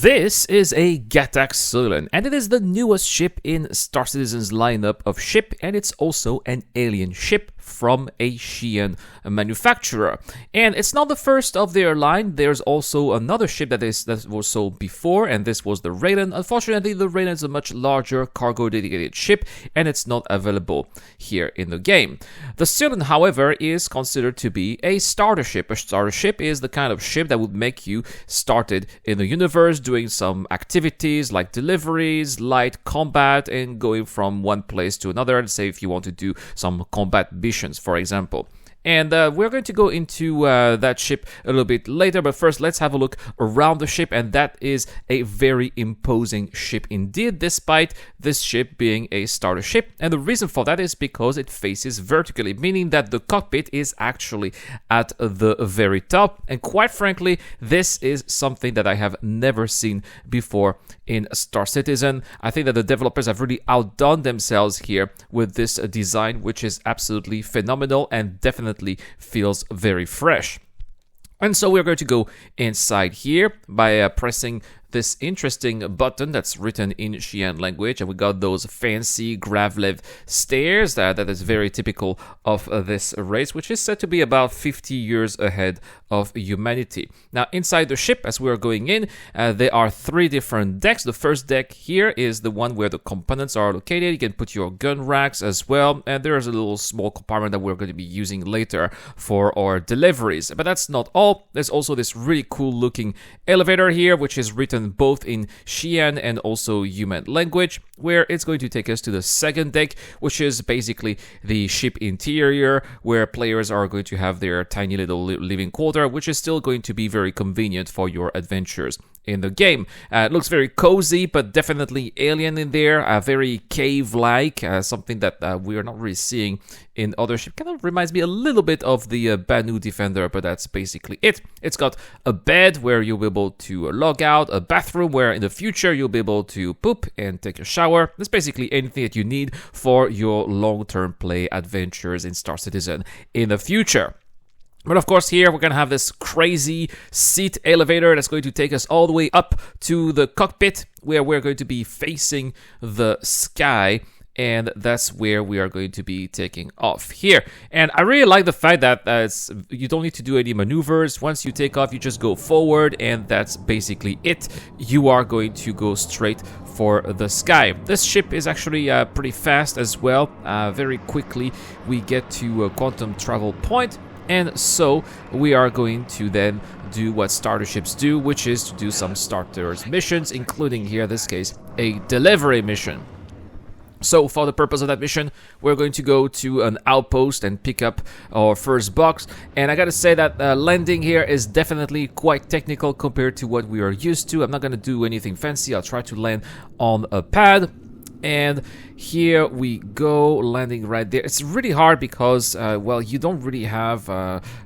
This is a Gatac Syulen, and it is the newest ship in Star Citizen's lineup of ship, and it's also an alien ship from a Xi'an manufacturer. And it's not the first of their line. There's also another ship that was sold before, and this was the Raylan. Unfortunately, the Raylan is a much larger cargo-dedicated ship, and it's not available here in the game. The Syulen, however, is considered to be a starter ship. A starter ship is the kind of ship that would make you started in the universe, doing some activities like deliveries, light combat, and going from one place to another. And say if you want to do some combat missions, for example. And we're going to go into that ship a little bit later, but first let's have a look around the ship, and that is a very imposing ship indeed, despite this ship being a starter ship. And the reason for that is because it faces vertically, meaning that the cockpit is actually at the very top. And quite frankly, this is something that I have never seen before in Star Citizen. I think that the developers have really outdone themselves here with this design, which is absolutely phenomenal and definitely feels very fresh. And so we're going to go inside here by pressing this interesting button that's written in Xi'an language, and we got those fancy Gravlev stairs that is very typical of this race, which is said to be about 50 years ahead of humanity. Now, inside the ship, as we are going in, there are three different decks. The first deck here is the one where the components are located. You can put your gun racks as well, and there's a little small compartment that we're going to be using later for our deliveries. But that's not all. There's also this really cool looking elevator here, which is written both in Xi'an and also human language, where it's going to take us to the second deck, which is basically the ship interior, where players are going to have their tiny little living quarter, which is still going to be very convenient for your adventures in the game. It looks very cozy, but definitely alien in there, very cave-like, something that we are not really seeing in other ships. Kind of reminds me a little bit of the Banu Defender, but that's basically it. It's got a bed where you'll be able to log out, a bathroom where in the future you'll be able to poop and take a shower. That's basically anything that you need for your long-term play adventures in Star Citizen in the future. But of course here we're going to have this crazy seat elevator that's going to take us all the way up to the cockpit, where we're going to be facing the sky, and that's where we are going to be taking off here. And I really like the fact that you don't need to do any maneuvers. Once you take off, you just go forward, and that's basically it. You are going to go straight for the sky. This ship is actually pretty fast as well. Very quickly we get to a quantum travel point. And so we are going to then do what starter ships do, which is to do some starters missions, including here in this case a delivery mission. So for the purpose of that mission, we're going to go to an outpost and pick up our first box. And I gotta say that landing here is definitely quite technical compared to what we are used to. I'm not gonna do anything fancy. I'll try to land on a pad. And here we go, landing right there. It's really hard because, well, you don't really have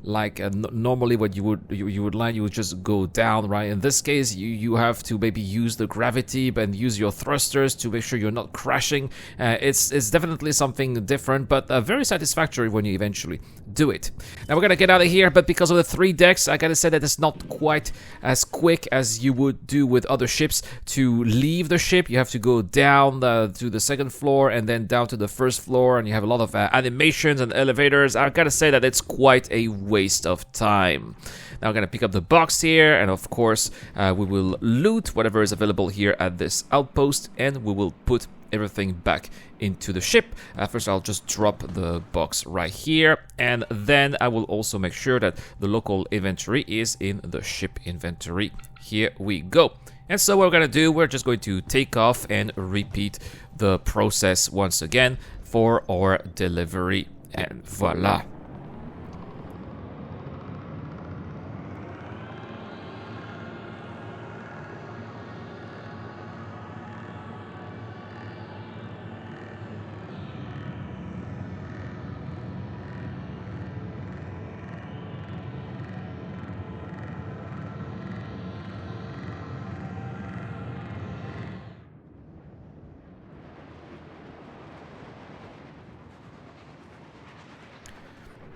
normally what you would land. You would just go down, right? In this case, you have to maybe use the gravity and use your thrusters to make sure you're not crashing. It's definitely something different, but very satisfactory when you eventually do it. Now we're gonna get out of here, but because of the three decks, I gotta say that it's not quite as quick as you would do with other ships. To leave the ship, you have to go down to the second floor and then down to the first floor, and you have a lot of animations and elevators. I gotta say that it's quite a waste of time. Now I'm gonna pick up the box here, and of course we will loot whatever is available here at this outpost, and we will put everything back into the ship. First I'll just drop the box right here, and then I will also make sure that the local inventory is in the ship inventory. Here we go. And so what we're gonna do, we're just going to take off and repeat the process once again for our delivery, and voila.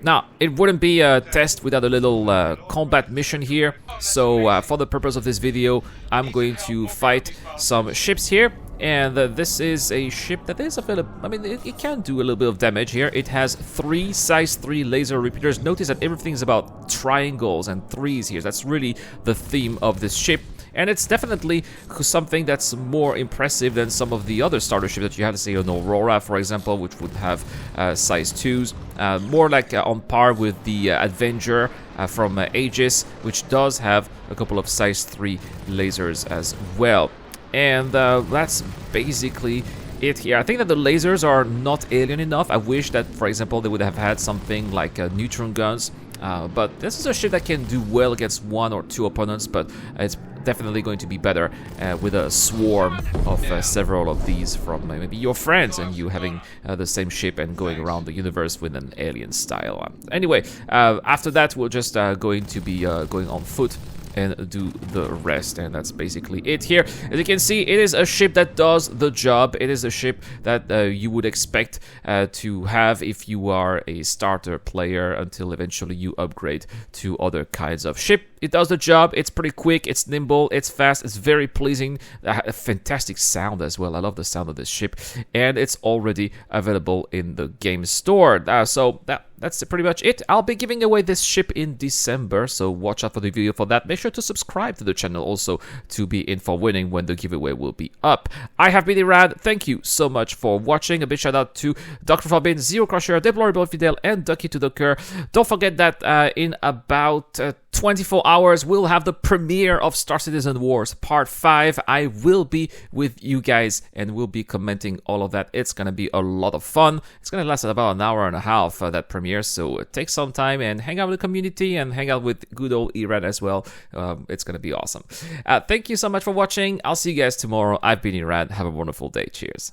Now, it wouldn't be a test without a little combat mission here, so for the purpose of this video, I'm going to fight some ships here, and this is a ship that is available. I mean, it can do a little bit of damage here. It has 3 size 3 laser repeaters. Notice that everything's about triangles and 3s here. That's really the theme of this ship. And it's definitely something that's more impressive than some of the other starter ships that you have, to say an Aurora, for example, which would have size 2s. More like on par with the Avenger from Aegis, which does have a couple of size 3 lasers as well. And that's basically it here. I think that the lasers are not alien enough. I wish that, for example, they would have had something like neutron guns. But this is a ship that can do well against 1 or 2 opponents, but it's definitely going to be better with a swarm of several of these from maybe your friends, and you having the same ship and going around the universe with an alien style. Anyway, after that, we're just going to be going on foot and do the rest, and that's basically it here. As you can see, it is a ship that does the job. It is a ship that you would expect to have if you are a starter player until eventually you upgrade to other kinds of ship. It does the job. It's pretty quick, it's nimble, it's fast, it's very pleasing. A fantastic sound as well. I love the sound of this ship, and it's already available in the game store. So that's pretty much it. I'll be giving away this ship in December, so watch out for the video for that. Make sure to subscribe to the channel also to be in for winning when the giveaway will be up. I have been Irad. Thank you so much for watching. A big shout out to Dr. Fabin, Zero Crusher, Deplorable Fidel, and Ducky to the Cur. Don't forget that in about 24 hours, we'll have the premiere of Star Citizen Wars Part 5. I will be with you guys and we'll be commenting all of that. It's going to be a lot of fun. It's going to last about an hour and a half, that premiere, so take some time and hang out with the community and hang out with good old Irad as well. It's going to be awesome. Thank you so much for watching. I'll see you guys tomorrow. I've been Irad. Have a wonderful day. Cheers.